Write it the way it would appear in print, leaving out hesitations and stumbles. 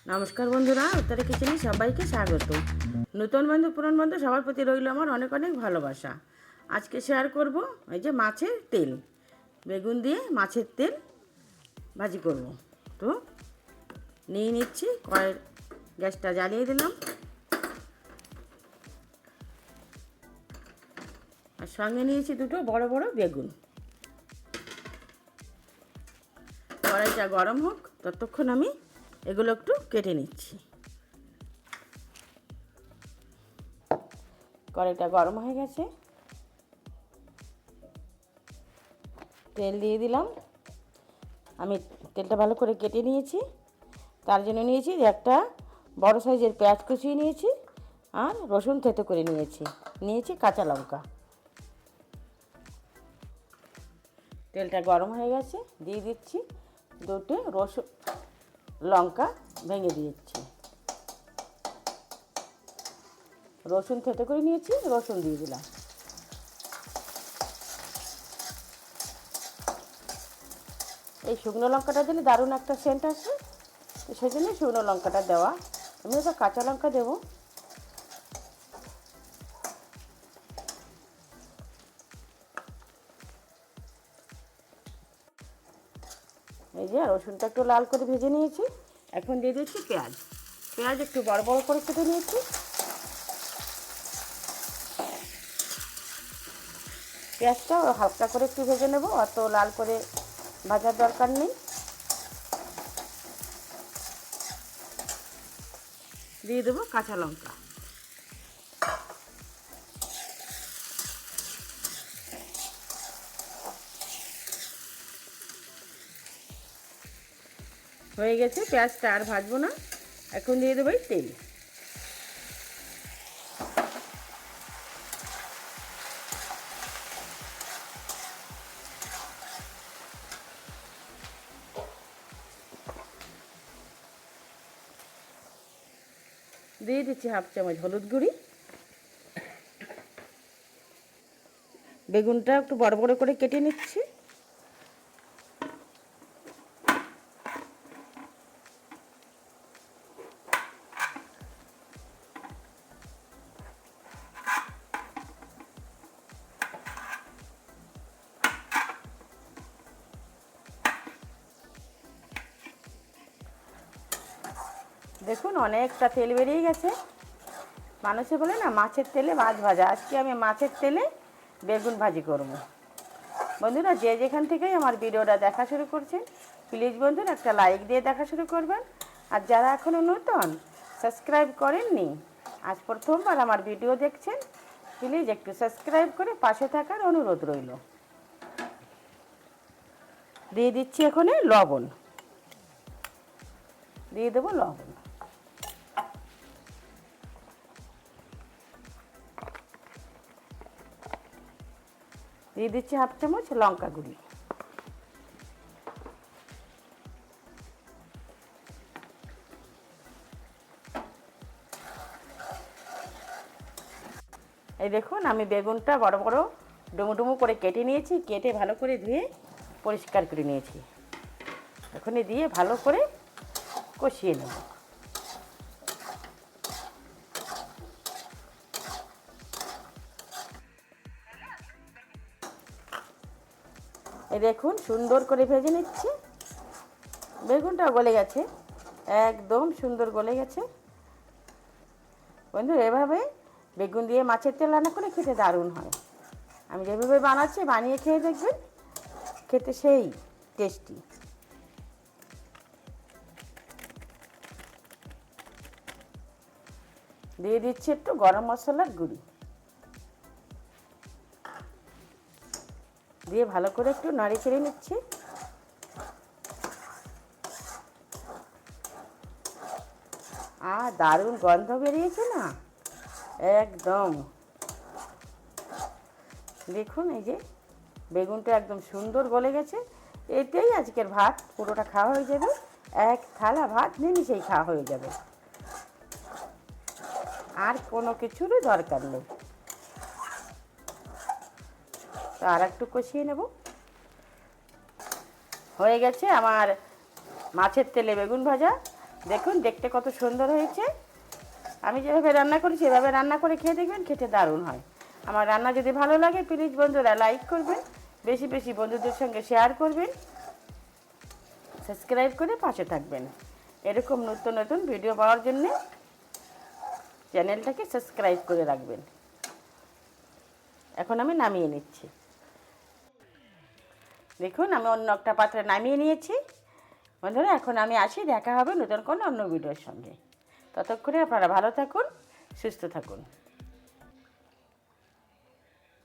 নমস্কার বন্ধুরা, উত্তরে কিচেনে সবাইকে স্বাগত। নতুন বন্ধু পুরান বন্ধু সবার প্রতি রইল আমার অনেক অনেক ভালোবাসা। আজকে শেয়ার করব এই যে মাছের তেল, বেগুন দিয়ে মাছের তেল ভাজি করব। তো নিয়ে নিচ্ছি, কড়াইয়ের গ্যাসটা জ্বালিয়ে দিলাম, আর সঙ্গে নিয়েছি দুটো বড় বড় বেগুন। কড়াইটা গরম হোক, ততক্ষণ আমি এগুলো একটু কেটে নিচ্ছি। কড়াইটা গরম হয়ে গেছে, তেল দিয়ে দিলাম। আমি তেলটা ভালো করে কেটে নিয়েছি, তার জন্য নিয়েছি একটা বড় সাইজের পেঁয়াজ কুচিয়ে নিয়েছি, আর রসুন থেতো করে নিয়েছি কাঁচা লঙ্কা। তেলটা গরম হয়ে গেছে, দিয়ে দিচ্ছি দুটো লঙ্কা ভেঙে দিচ্ছি। রসুন থেতো করে নিয়েছি, রসুন দিয়ে দিলাম। এই শুকনো লঙ্কাটা দিলে দারুণ একটা সেন্ট আসে, তো সেই জন্য শুকনো লঙ্কাটা দেওয়া। আমি একটা কাঁচা লঙ্কা দেবো। এই যে রসুনটা একটু লাল করে ভেজে নিয়েছি, এখন দিয়ে দিচ্ছি পেঁয়াজ। পেঁয়াজ একটু বড় বড় করে কেটে নিয়েছি। পেঁয়াজটা হালকা করে একটু ভেজে নেব, অত লাল করে ভাজার দরকার নেই। দিয়ে দেবো কাঁচা লঙ্কা। হয়ে গেছে, পেঁয়াজটা আর ভাজবো না। এখন দিয়ে দেবো তেল। দিয়ে দিচ্ছি হাফ চামচ হলুদ গুঁড়ি। বেগুনটা একটু বড় বড় করে কেটে নিচ্ছি। দেখুন অনেকটা তেল বেরিয়ে গেছে। মানুষে বলে না মাছের তেলে মাছ ভাজা, আজকে আমি মাছের তেলে বেগুন ভাজি করব। বন্ধুরা যে যেখান থেকেই আমার ভিডিওটা দেখা শুরু করছেন, প্লিজ বন্ধুরা একটা লাইক দিয়ে দেখা শুরু করবেন। আর যারা এখনও নতুন সাবস্ক্রাইব করেননি, আজ প্রথমবার আমার ভিডিও দেখছেন, প্লিজ একটু সাবস্ক্রাইব করে পাশে থাকার অনুরোধ রইল। দিয়ে দিচ্ছি এখানে লবণ, দিয়ে দেবো লবণ। দিয়ে দিচ্ছি হাফ চামচ লঙ্কা গুঁড়ি। এই দেখুন আমি বেগুনটা বড় বড় ডুমু ডুমু করে কেটে নিয়েছি, কেটে ভালো করে ধুয়ে পরিষ্কার করে নিয়েছি। এখন দিয়ে ভালো করে কষিয়ে নেব। এই দেখুন সুন্দর করে ভেজে নিচ্ছি। বেগুনটা গলে গেছে, একদম সুন্দর গলে গেছে। বন্ধু এভাবে বেগুন দিয়ে মাছের তেল রান্না করে খেতে দারুণ হয়। আমি যেভাবে বানাচ্ছি বানিয়ে খেয়ে দেখবেন, খেতে সেই টেস্টি। দিয়ে দিচ্ছি একটু গরম মশলার গুঁড়ি, দিয়ে ভালো করে একটু নাড়ি চেড়ে নিচ্ছি। আর দারুণ গন্ধ বেরিয়েছে না, একদম। দেখুন এই যে বেগুনটা একদম সুন্দর গলে গেছে। এতেই আজকের ভাত পুরোটা খাওয়া হয়ে যাবে, এক থালা ভাত নিমিষেই খাওয়া হয়ে যাবে, আর কোনো কিছুরই দরকার নেই। তো আর একটু কষিয়ে নেব। হয়ে গেছে আমার মাছের তেলে বেগুন ভাজা। দেখুন দেখতে কত সুন্দর হয়েছে। আমি যেভাবে রান্না করি সেভাবে রান্না করে খেয়ে দেখবেন, খেতে দারুণ হয়। আমার রান্না যদি ভালো লাগে প্লিজ বন্ধুরা লাইক করবেন, বেশি বেশি বন্ধুদের সঙ্গে শেয়ার করবেন, সাবস্ক্রাইব করে পাশে থাকবেন। এরকম নতুন নতুন ভিডিও পাওয়ার জন্যে চ্যানেলটাকে সাবস্ক্রাইব করে রাখবেন। এখন আমি নামিয়ে নিচ্ছি। দেখুন আমি অন্য একটা পাত্রে নামিয়ে নিয়েছি। বন্ধুরা এখন আমি আসি, দেখা হবে নতুন কোনো অন্য ভিডিওর সঙ্গে। ততক্ষণে আপনারা ভালো থাকুন, সুস্থ থাকুন।